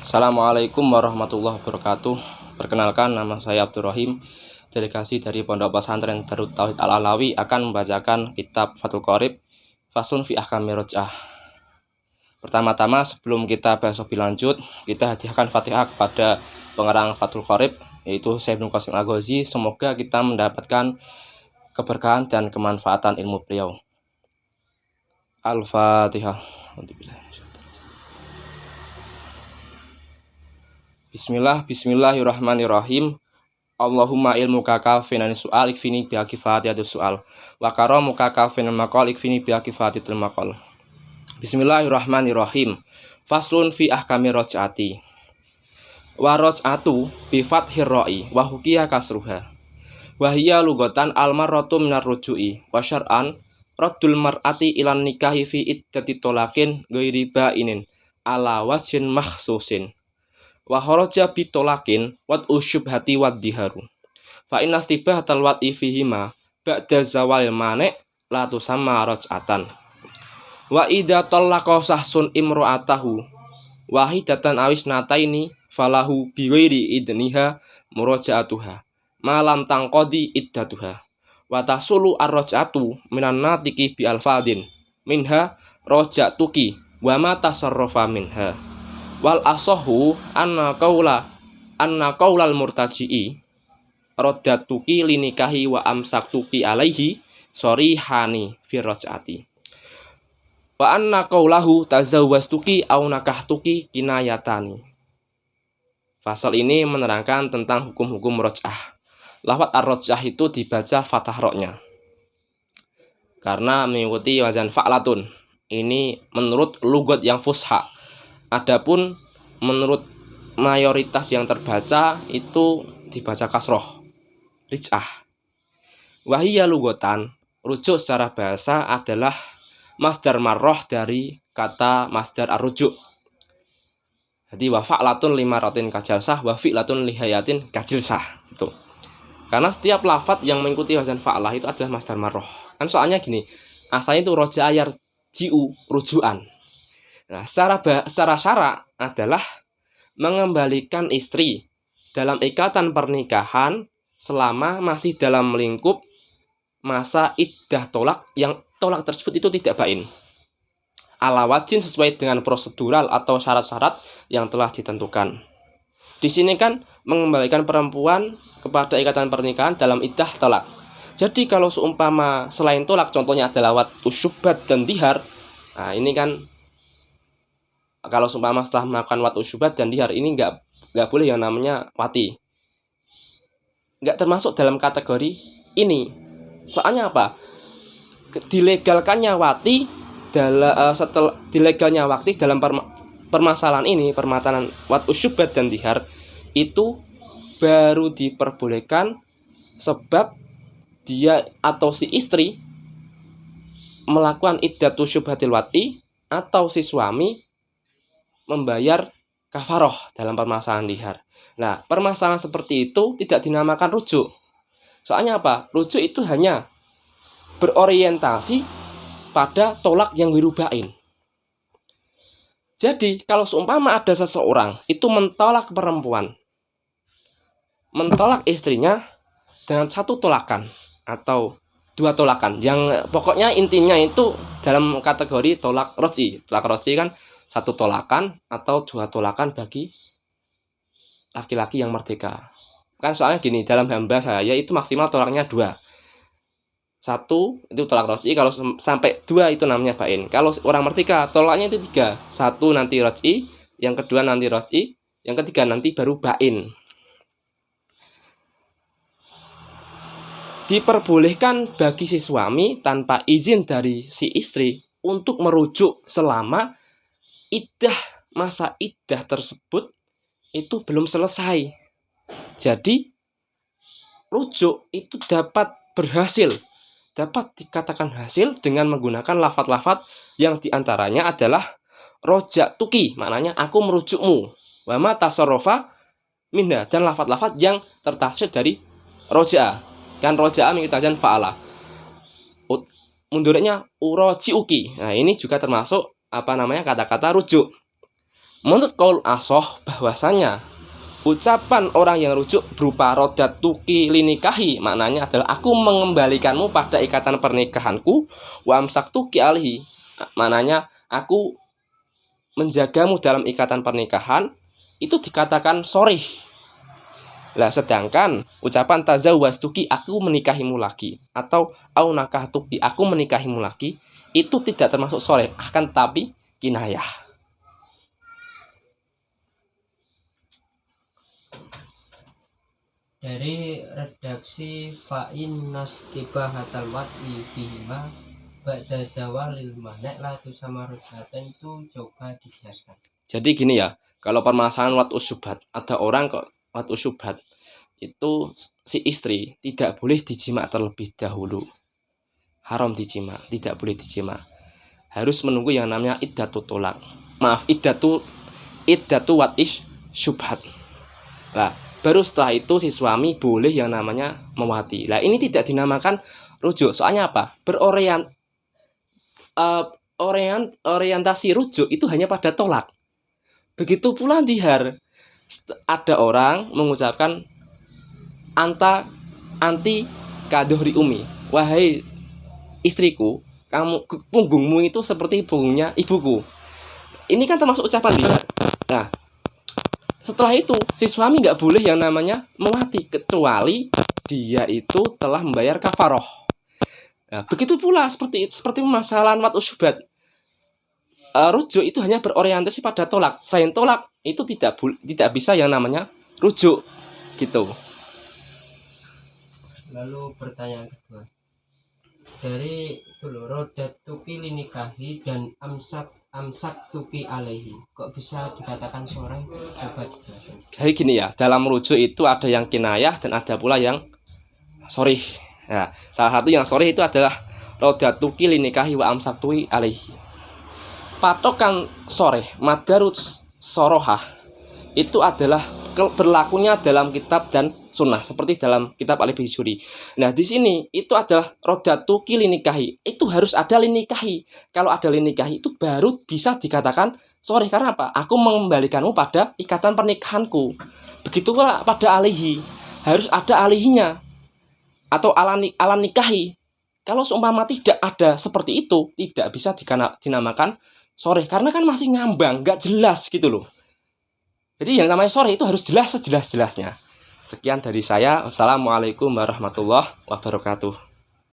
Assalamualaikum warahmatullahi wabarakatuh. Perkenalkan, nama saya Abdul Rahim, delegasi dari Pondok Pesantren Darut Tauhid Al-Alawi akan membacakan kitab Fathul Qorib Faslun fi Ahkami Raj'ah. Pertama-tama sebelum kita bahas lebih lanjut, kita hadiahkan Fatihah kepada pengarang Fathul Qorib, yaitu Syekh Ibnu Qasim Al-Ghazali. Semoga kita mendapatkan keberkahan dan kemanfaatan ilmu beliau. Al-Fatihah. Bismillahirrahmanirrahim. Allahumma ilmuka kafin an su'al ikfini bi kifatiyatus su'al wa karamuka kafin al maqal ikfini bi kifatiyatil maqal. Bismillahirrahmanirrahim. Faslun fi ahkami raj'ati. Wa raj'atu bi fathir ra'i wa hukiya kasruha. Wa hiya lugatan al marratu minar ruju'i wa syar'an raddul mar'ati ilan nikahi fi iddati tolaqin ghairi ba'inin ala wajhin makhsusin. Wa kharaja bi tolaqin wat usyubhati wad diharu. Fa inna istibahatal wad'i fihima ba'da zawal mane' la tusamma raj'atan. Wa idza talaqa sahsun imra'atahu wahidatan awis nataini falahu bi ghairi idniha muraja'atuha malam tangqadi iddatuha. Wa tasulu ar-raj'atu minan natiki bi alfadin minha raja'tuki wa ma tasarrafa minha. Wal asahu anna qaulal murtaji'i raddatuki linikahi wa amsaktuki alaihi sorihani fi raj'ati. Wa anna qaulahu tazawwastuki au nakahtuki kinayatani. Pasal ini menerangkan tentang hukum-hukum raj'ah. Lafaz ar-raj'ah itu dibaca fathah ra-nya karena mengikuti wazan fa'latun. Ini menurut lugat yang fusha. Adapun menurut mayoritas yang terbaca itu dibaca kasroh, rij'ah. Wahiyya lugatan, rujuk secara bahasa adalah masdar marroh dari kata masdar ar-rujuk. Jadi wa fa'latun limaratin kajalsah wa fi'latun lihayatin kajilsah. Itu. Karena setiap lafadz yang mengikuti wazan fa'lah itu adalah masdar marroh. Kan soalnya gini, asalnya itu roja ayar ji'u rujuan. Nah, secara syara adalah mengembalikan istri dalam ikatan pernikahan selama masih dalam lingkup masa iddah tolak, yang tolak tersebut itu tidak bain. Ala wajin sesuai dengan prosedural atau syarat-syarat yang telah ditentukan. Di sini kan mengembalikan perempuan kepada ikatan pernikahan dalam iddah tolak. Jadi kalau seumpama selain tolak, contohnya adalah wat usyubat dan dihar. Nah, ini kan kalau seumpama setelah melakukan wat usyubat dan dihar, ini nggak boleh yang namanya wati. Nggak termasuk dalam kategori ini. Soalnya apa? Dilegalkannya wati setelah dilegalnya wati dalam permasalahan ini, permasalahan wat usyubat dan dihar, itu baru diperbolehkan sebab dia atau si istri melakukan iddatu syubhatil wati atau si suami membayar kafaroh dalam permasalahan dihar. Nah, permasalahan seperti itu tidak dinamakan rujuk. Soalnya apa? Rujuk itu hanya berorientasi pada tolak yang wirubain. Jadi, kalau seumpama ada seseorang itu mentolak perempuan, mentolak istrinya dengan satu tolakan atau dua tolakan, yang pokoknya intinya itu dalam kategori tolak roj'i. Tolak roj'i kan satu tolakan atau dua tolakan bagi laki-laki yang merdeka. Kan soalnya gini, dalam hamba saya itu maksimal tolaknya 2. 1 itu tolak roj'i, kalau sampai 2 itu namanya bain. Kalau orang merdeka tolaknya itu 3. 1 nanti roj'i, yang kedua nanti roj'i, yang ketiga nanti baru bain. Diperbolehkan bagi si suami tanpa izin dari si istri untuk merujuk selama masa iddah tersebut itu belum selesai. Jadi rujuk itu dapat dikatakan hasil dengan menggunakan lafadz-lafadz yang diantaranya adalah roja'tuki, maknanya aku merujukmu, wa ma tasarrafa minha, dan lafadz-lafadz yang tertafsir dari roja'a. Kan roja'a mengikuti fa'ala. Mundurnya uroji'uki. Nah, ini juga termasuk kata-kata rujuk. Menurut qaul ashah bahwasanya ucapan orang yang rujuk berupa rodatuki linikahi, maknanya adalah aku mengembalikanmu pada ikatan pernikahanku, wa amsaktuki alihi, maknanya aku menjagamu dalam ikatan pernikahan, itu dikatakan sorih. Lah sedangkan ucapan tazawwastuki, aku menikahimu lagi, atau au nakahtuki, aku menikahimu lagi, itu tidak termasuk sorih, akan tapi kinayah. Dari redaksi fa'in nastibahatal wat'i fihima ba'da zawalil manek latu sama rujatan itu coba dijelaskan. Jadi gini ya, kalau permasalahan wat'us syubhat, ada orang kok wat'us syubhat itu si istri tidak boleh dijima terlebih dahulu, haram dijima, tidak boleh dijima, harus menunggu yang namanya iddatu tolak, maaf, iddatu wat'is syubhat. Nah, baru setelah itu si suami boleh yang namanya mewati. Nah, ini tidak dinamakan rujuk. Soalnya apa? Orientasi rujuk itu hanya pada tolak. Begitu pula dihar. Ada orang mengucapkan anti kadohri umi. Wahai istriku, kamu punggungmu itu seperti punggungnya ibuku. Ini kan termasuk ucapan dihar. Nah, setelah itu si suami nggak boleh yang namanya mewati kecuali dia itu telah membayar kafaroh. Nah, begitu pula seperti permasalahan wat'us syubhat. Rujuk itu hanya berorientasi pada tolak. Selain tolak itu tidak bisa yang namanya rujuk gitu. Lalu pertanyaan kedua, dari rodatuki linikahi dan amsak tuki alaihi, kok bisa dikatakan soreh? Coba dijelaskan. Jadi gini ya, dalam rujuk itu ada yang kinayah dan ada pula yang sorih. Nah, salah satu yang sorih itu adalah rodatuki linikahi wa amsak tuki alaihi. Patokan soreh, madarut sorohah, itu adalah berlakunya dalam kitab dan sunnah, seperti dalam kitab Al-Bishuri. Nah, di sini itu adalah rodatuki linikahi, itu harus ada linikahi. Kalau ada linikahi itu baru bisa dikatakan sorry. Karena apa? Aku mengembalikanmu pada ikatan pernikahanku. Begitu pula pada alihi, harus ada alihinya atau ala nikahi. Kalau seumpama tidak ada seperti itu, tidak bisa dinamakan sorry, karena kan masih ngambang, nggak jelas gitu loh. Jadi yang namanya sorry itu harus jelas sejelas-jelasnya. Sekian dari saya. Wassalamualaikum warahmatullahi wabarakatuh.